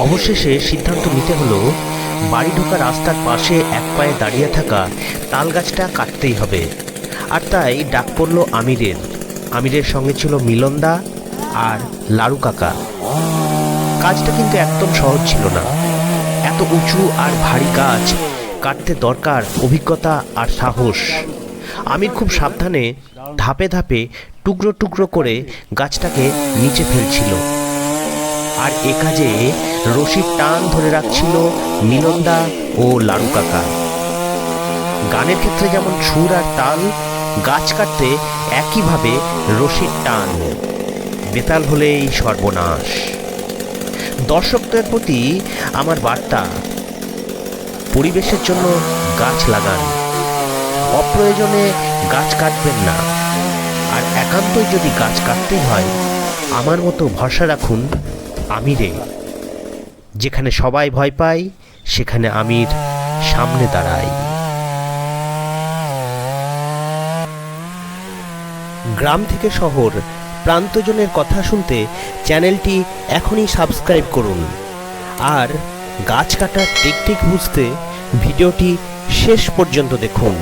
অবশেষে সিদ্ধান্ত নিতে হলো বাড়ি ঢোকা রাস্তার পাশে এক পায়ে দাঁড়িয়ে থাকা তাল গাছটা কাটতেই হবে। আর তাই ডাক পড়ল আমিরের সঙ্গে ছিল মিলনদা আর লাড়ু কাকা। কাজটা কিন্তু একদম সহজ ছিল না। এত উঁচু আর ভারী গাছ কাটতে দরকার অভিজ্ঞতা আর সাহস। আমির খুব সাবধানে ধাপে ধাপে টুকরো টুকরো করে গাছটাকে নিচে ফেলছিল, আর এ কাজে রশির টান ধরে রাখছিল মিলনদা ও লাড়ু কাকা। গানের ক্ষেত্রে যেমন সুর আর তাল, গাছ কাটতে একইভাবে রশির টান। বেতাল হলেই সর্বনাশ। দর্শকদের প্রতি আমার বার্তা, পরিবেশের জন্য গাছ লাগান, অপ্রয়োজনে গাছ কাটবেন না। আর একান্তই যদি গাছ কাটতেই হয়, আমার মতো ভরসা রাখুন আমিরে। যেখানে সবাই ভয় পায় সেখানে আমির সামনে দাঁড়ায়। গ্রাম থেকে শহর, প্রান্তজনের কথা শুনতে চ্যানেলটি এখনই সাবস্ক্রাইব করুন। আর গাছ কাটার টেকনিক বুঝতে ভিডিওটি শেষ পর্যন্ত দেখুন।